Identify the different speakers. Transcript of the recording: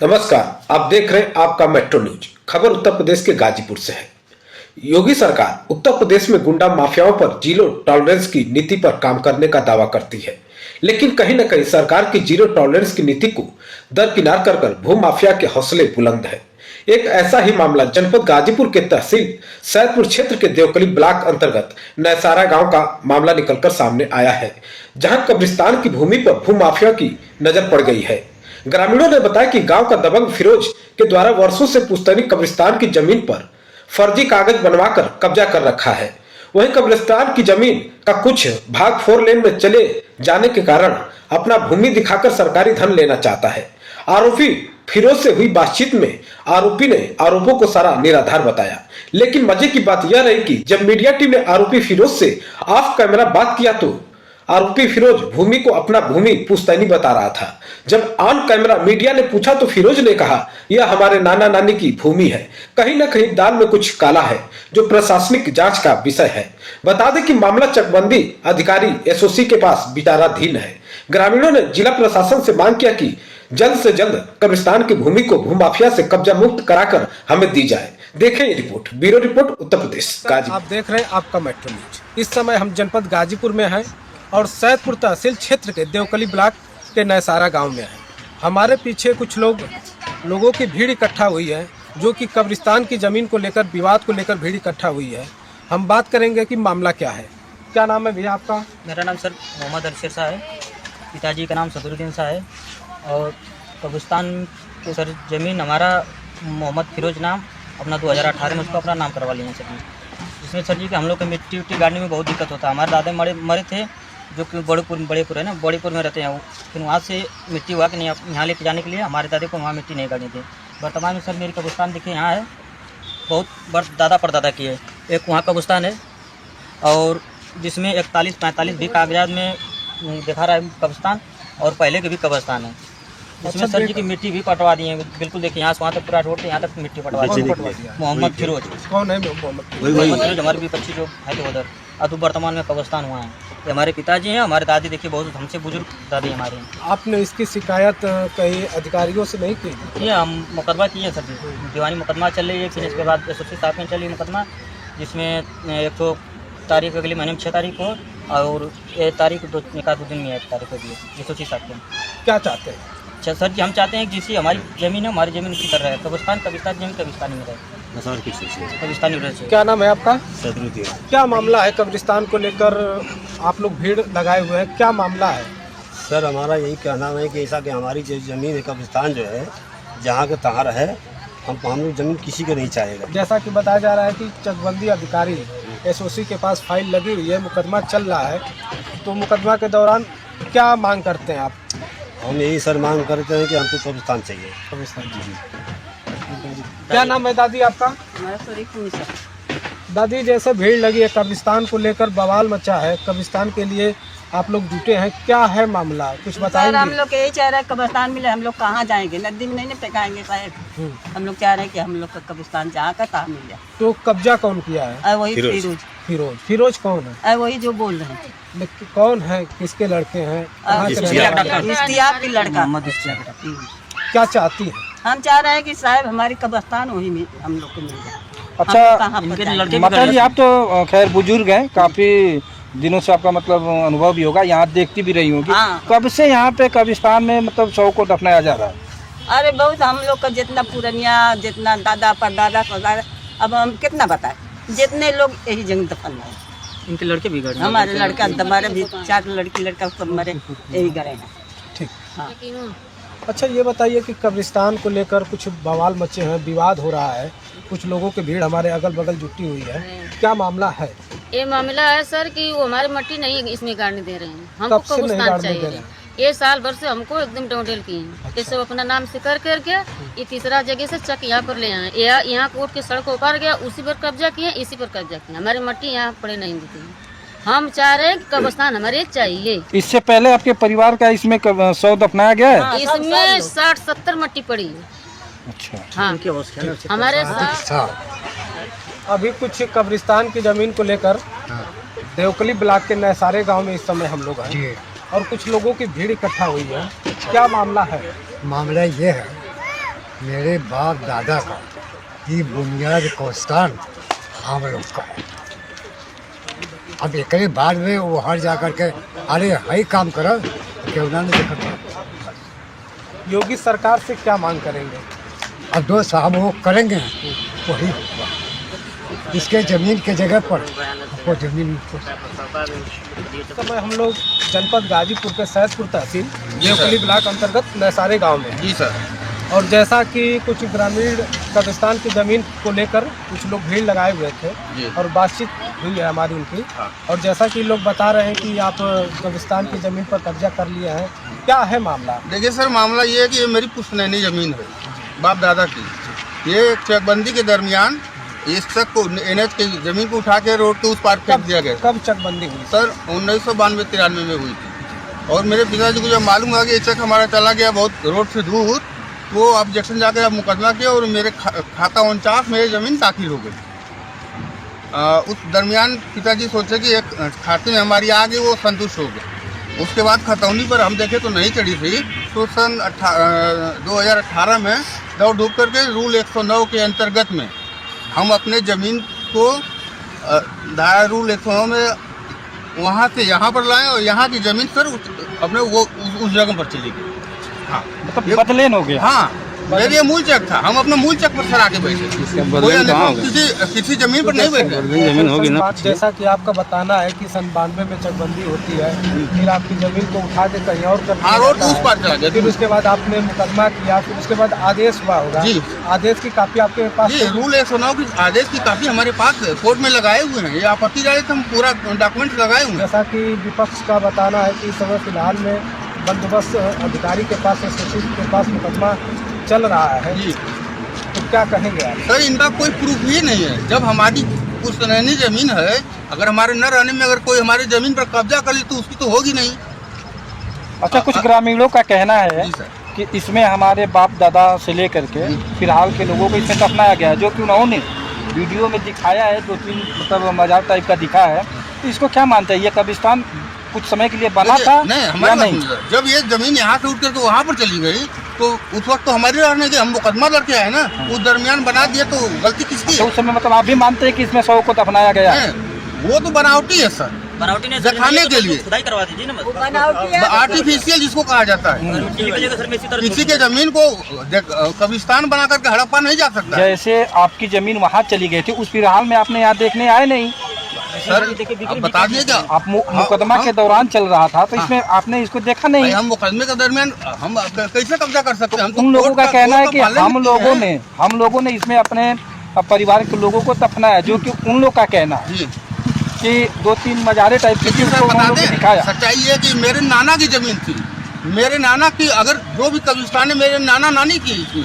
Speaker 1: नमस्कार, आप देख रहे हैं आपका मेट्रो न्यूज। खबर उत्तर प्रदेश के गाजीपुर से है। योगी सरकार उत्तर प्रदेश में गुंडा माफियाओं पर जीरो टॉलरेंस की नीति पर काम करने का दावा करती है, लेकिन कहीं न कहीं सरकार की जीरो टॉलरेंस की नीति को दरकिनार कर भू माफिया के हौसले बुलंद है। एक ऐसा ही मामला जनपद गाजीपुर के तहसील सैदपुर क्षेत्र के देवकली ब्लॉक अंतर्गत नैसारा गांव का मामला निकलकर सामने आया है, जहां कब्रिस्तान की भूमि पर भू माफिया की नजर पड़ गई है। ग्रामीणों ने बताया कि गांव का दबंग फिरोज के द्वारा वर्षों से पुश्तैनी कब्रिस्तान की जमीन पर फर्जी कागज बनवाकर कब्जा कर रखा है। वहीं कब्रिस्तान की जमीन का कुछ भाग 4 लेन में चले जाने के कारण अपना भूमि दिखाकर सरकारी धन लेना चाहता है। आरोपी फिरोज से हुई बातचीत में आरोपी ने आरोपों को सारा निराधार बताया, लेकिन मजे की बात यह रही कि जब मीडिया टीम ने आरोपी फिरोज से ऑफ कैमरा बात किया तो आरोपी फिरोज भूमि को अपना भूमि पुश्तैनी बता रहा था। जब ऑन कैमरा मीडिया ने पूछा तो फिरोज ने कहा, यह हमारे नाना नानी की भूमि है, कहीं न कहीं दाल में कुछ काला है, जो प्रशासनिक जांच का विषय है। बता दें कि मामला चकबंदी अधिकारी एसओसी के पास विचाराधीन है। ग्रामीणों ने जिला प्रशासन से मांग किया कि जल्द से जल्द कब्रिस्तान की भूमि को भूमाफिया से कब्जा मुक्त कराकर हमें दी जाए। देखें ये report, bureau report Uttar Pradesh Ghazipur.
Speaker 2: आप देख रहे हैं आपका मेट्रो न्यूज। इस समय हम जनपद गाजीपुर में हैं और सैदपुर तहसील क्षेत्र के देवकली ब्लॉक के नैसारा गांव में है। हमारे पीछे कुछ लोगों की भीड़ इकट्ठा हुई है, जो कि कब्रिस्तान की जमीन को लेकर विवाद को लेकर भीड़ इकट्ठा हुई है। हम बात करेंगे कि मामला क्या है। क्या नाम है भैया आपका?
Speaker 3: मेरा नाम सर मोहम्मद अरशद शाह है, पिताजी का नाम सदरुद्दीन शाह है और कब्रिस्तान के सर ज़मीन हमारा मोहम्मद फिरोज नाम अपना 2018 में उसको अपना नाम करवा लिया सर जी। जिसमें सर जी कि हम लोग को मिट्टी उट्टी गाड़ने में बहुत दिक्कत होता है। हमारे दादा मरे थे, जो कि बड़ेपुर है ना, बड़ेपुर में रहते हैं वो। फिर वहाँ से मिट्टी हुआ कि नहीं यहाँ लेके जाने के लिए हमारे दादे को वहाँ मिट्टी नहीं गाड़नी थी। वर्तमान में सर मेरी कब्रिस्तान देखिए यहाँ है, बहुत दादा परदादा की है। एक वहाँ कब्रिस्तान है और जिसमें 41-45 भी कागजात में दिखा रहा है कब्रिस्तान, और पहले के भी कब्रिस्तान है। जिसमें सर जी की मिट्टी भी पटवा दी है, बिल्कुल देखिए यहाँ से वहाँ तक पूरा रोड यहाँ तक मिट्टी पटवा दी है। मोहम्मद फिरोज।
Speaker 2: कौन है मोहम्मद
Speaker 3: फिरोज? हमारे भी 25 लोग हैं तो उधर अब वर्तमान में कब्रिस्तान हुआ है। ये हमारे पिताजी हैं, हमारे दादी देखिए बहुत हमसे बुजुर्ग दादी हमारे हैं।
Speaker 2: आपने इसकी शिकायत कई अधिकारियों से नहीं की?
Speaker 3: ये हम मुकदमा किए हैं सर जी, दीवानी मुकदमा चल रही है। फिर इसके बाद एसओसी साहब में चल रही है मुकदमा, जिसमें एक तो तारीख अगले महीने में 6 तारीख को और ये तारीख 2 दिन में 1 तारीख को दी है एसओसी साहब को।
Speaker 2: क्या चाहते हैं?
Speaker 3: अच्छा सर जी, हम चाहते हैं कि जिससे हमारी ज़मीन है, हमारी ज़मीन उसी तरह है। कब्रिस्तान जमीन कब्रिस्तानी में रहे, कब्रिस्तानी रहे।
Speaker 2: क्या नाम है आपका?
Speaker 4: सदरुद्दीन।
Speaker 2: क्या मामला है कब्रिस्तान को लेकर? आप लोग भीड़ लगाए हुए हैं, क्या मामला है?
Speaker 4: सर हमारा यही कहना है कि ऐसा कि हमारी जो ज़मीन है कब्रिस्तान जो है जहाँ के तहाँ रहे, हम लोग ज़मीन किसी को नहीं चाहेगा।
Speaker 2: जैसा कि बताया जा रहा है कि चकबंदी अधिकारी एसओसी के पास फाइल लगी हुई है, मुकदमा चल रहा है, तो मुकदमा के दौरान क्या मांग करते हैं आप?
Speaker 4: हम यही सर मांग करते हैं कि हमको कब्रिस्तान चाहिए।
Speaker 2: कब्रिस्तान जी। क्या नाम है दादी आपका? दादी, जैसे भीड़ लगी है कब्रिस्तान को लेकर, बवाल मचा है, कब्रिस्तान के लिए आप लोग जुटे हैं, क्या है मामला, कुछ बताएंगे?
Speaker 5: हम लोग यही चाह रहे हैं कब्रिस्तान मिले, हम लोग कहाँ जाएंगे? नदी में नहीं फेंकाएंगे साहब। हम लोग चाह रहे हैं कि हम लोग का कब्रिस्तान जहाँ का तहाँ मिल जाए।
Speaker 2: तो कब्जा कौन किया है?
Speaker 5: वही
Speaker 2: फिरोज कौन है?
Speaker 5: वही जो बोल रहे हैं।
Speaker 2: कौन है, किसके लड़के हैं, कहाँ के रहने वाले हैं?
Speaker 5: इश्तियाक की लड़का।
Speaker 2: क्या चाहती है?
Speaker 5: हम चाह रहे हैं कि साहब हमारी कब्रिस्तान वही में हम लोग को मिल जाए।
Speaker 6: अच्छा माता जी, आप तो खैर बुजुर्ग हैं, काफी दिनों से आपका मतलब अनुभव भी होगा, यहाँ देखती भी रही होगी।
Speaker 5: हाँ।
Speaker 6: कब से यहाँ पे कब्रिस्तान में मतलब शव को दफनाया जा रहा है?
Speaker 5: अरे बहुत, हम लोग का जितना पुरनिया, जितना दादा परदादा, अब हम कितना बताएं, जितने लोग यही जंग दफन है।
Speaker 3: इनके लड़के भी गए,
Speaker 5: हमारे लड़का हमारे भी 4 लड़का सब मरे, यही गए हैं।
Speaker 2: ठीक।
Speaker 5: हाँ।
Speaker 2: अच्छा ये बताइए कि कब्रिस्तान को लेकर कुछ बवाल मचे हैं, विवाद हो रहा है, कुछ लोगों की भीड़ हमारे अगल बगल जुटी हुई है, क्या मामला है?
Speaker 7: ये मामला है सर कि वो हमारी मिट्टी नहीं इसमें गाड़ने दे रहे हैं, हमको
Speaker 2: कब से नहीं
Speaker 7: कब्रिस्तान
Speaker 2: गाड़ने दे
Speaker 7: चाहिए।
Speaker 2: रहे हैं?
Speaker 7: ये साल भर से हमको एकदम डोंडेल किए हैं। ये सब अपना नाम से करके ये तीसरा जगह से चक यहाँ पर ले आए, यहाँ कोर्ट की सड़क ऊपर गया, उसी पर कब्जा किए, इसी पर कब्जा किया। हमारी मिट्टी यहाँ पड़े नहीं देती है। हम चाह रहे हैं कि कब्रिस्तान हमारे चाहिए।
Speaker 6: इससे पहले आपके परिवार का इसमें शव दफनाया गया है?
Speaker 5: हाँ,
Speaker 7: इसमें 60-70 मिट्टी पड़ी है।
Speaker 6: अच्छा।
Speaker 7: हाँ, हमारे साथ
Speaker 2: अभी कुछ कब्रिस्तान की जमीन को लेकर देवकली ब्लॉक के नैसारे गांव में इस समय हम लोग हैं और कुछ लोगों की भीड़ इकट्ठा हुई है, क्या मामला है?
Speaker 8: मामला ये है मेरे बाप दादा का ये बुनियाद कोस्तान हम लोग का है। अब एक बाद में वो हर जा कर के अरे हई काम करो कि उन्होंने देखा।
Speaker 2: योगी सरकार से क्या मांग करेंगे?
Speaker 8: अब दो साहब वो करेंगे वही होगा। इसके ज़मीन के जगह पर आपको ज़मीन
Speaker 2: इस समय हम लोग जनपद गाजीपुर के सैदपुर तहसील देवकली ब्लॉक अंतर्गत नैसारे गांव में हैं।
Speaker 9: जी सर।
Speaker 2: और जैसा कि कुछ ग्रामीण कब्रिस्तान की ज़मीन को लेकर कुछ लोग भीड़ लगाए हुए थे और बातचीत हुई है हमारी उनकी। और जैसा कि लोग बता रहे हैं कि आप कब्रिस्तान की ज़मीन पर कब्जा कर लिए हैं, क्या है मामला?
Speaker 9: देखिए सर, मामला ये है कि ये मेरी पुश्तैनी ज़मीन है, बाप दादा की। ये चकबंदी के दरमियान इस तक को NH की ज़मीन को उठा के रोड के उस पार फेंक दिया गया।
Speaker 2: कब चकबंदी हुई?
Speaker 9: सर 1992-93 में हुई थी। और मेरे पिताजी को जब मालूम हुआ कि ये चक हमारा चला गया बहुत रोड से दूर, वो ऑब्जेक्शन जाकर अब मुकदमा किया और मेरे खाता 49 मेरी ज़मीन दाखिल हो गई। उस दरमियान पिताजी सोचे कि एक खाते में हमारी आ गई, वो संतुष्ट हो गए। उसके बाद खतौनी पर हम देखे तो नहीं चढ़ी थी, तो सन 2018 में दौड़ धूप करके रूल 109 के अंतर्गत में हम अपने ज़मीन को धारा रूल 109 में वहाँ से यहाँ पर लाए और यहाँ की ज़मीन सर अपने वो उस जगह पर चली गई। हाँ,
Speaker 6: मतलब बदलेन हो गया।
Speaker 9: हाँ, मेरे ये मूल चक था, हम अपने मूल चक पर सर आके बैठे। किसी जमीन पर नहीं बैठे।
Speaker 6: जमीन होगी ना।
Speaker 2: जैसा कि आपका बताना है कि सन 92 में चकबंदी होती है, फिर आपकी जमीन को उठा के कहीं और कर
Speaker 9: हाँ, रोड उस पार चला गया।
Speaker 2: फिर उसके बाद आपने मुकदमा किया, फिर उसके बाद आदेश हुआ होगा।
Speaker 9: जी।
Speaker 2: आदेश की कापी आपके पास?
Speaker 9: जी, रूल 109 की आदेश की कापी हमारे पास कोर्ट में लगाए हुए हैं। ये आपत्ति जारी हम पूरा डॉक्यूमेंट लगाए हुए हैं।
Speaker 2: जैसा कि विपक्ष का बताना है कि इस समय फिलहाल में बंदोबस्त अधिकारी के पास, सचिव के पास मुकदमा चल रहा है।
Speaker 9: जी।
Speaker 2: तो क्या कहेंगे आप?
Speaker 9: सर, इनका कोई प्रूफ ही नहीं है। जब हमारी पुश्तैनी ज़मीन है, अगर हमारे न रहने में अगर कोई हमारी ज़मीन पर कब्जा कर ले तो उसकी तो होगी नहीं।
Speaker 6: अच्छा, कुछ ग्रामीणों का कहना है
Speaker 9: जी सर।
Speaker 6: कि इसमें हमारे बाप दादा से लेकर के फिलहाल के लोगों को इसमें दफनाया गया है, जो कि उन्होंने वीडियो में दिखाया है, 2-3 मतलब मजार टाइप का दिखा है। तो इसको क्या मानते हैं, ये कब्रिस्तान कुछ समय के लिए बना था
Speaker 9: नहीं,
Speaker 6: या
Speaker 9: हमारा
Speaker 6: नहीं?
Speaker 9: जब ये ज़मीन यहाँ से उठ करके वहाँ पर चली गई तो उस वक्त तो हमारी रहने के हम मुकदमा लड़के आए ना। उस दरमियान बना दिए तो गलती किसकी
Speaker 6: तो
Speaker 9: है?
Speaker 6: उस समय मतलब आप भी मानते हैं कि इसमें 100 को दफनाया गया है?
Speaker 9: वो तो बनावटी है सर,
Speaker 3: बनावटी ने
Speaker 9: दिखाने के लिए।
Speaker 3: खुदाई करवा दीजिए ना।
Speaker 9: आर्टिफिशियल जिसको कहा जाता है। किसी के जमीन को कब्रिस्तान बना करके हड़प्पा नहीं जा सकता।
Speaker 6: जैसे आपकी जमीन वहाँ चली गई थी, उस फिलहाल में आपने यहाँ देखने आए नहीं?
Speaker 9: सर, अब बता दिए क्या?
Speaker 6: आप मुकदमा के दौरान चल रहा था, तो इसमें आपने इसको देखा नहीं?
Speaker 9: हम मुकदमे के दरमियान हम कैसे कब्जा कर सकते हैं? हम तो
Speaker 6: उन लोगों का कहना है कि हम लोगों ने इसमें अपने परिवार के लोगों को दफनाया, जो कि उन लोग का कहना है कि 2-3 मजारे टाइप की दिखाया।
Speaker 9: सच्चाई है कि मेरे नाना की जमीन थी। मेरे नाना की अगर जो भी कब्रिस्तान है मेरे नाना नानी की इसमें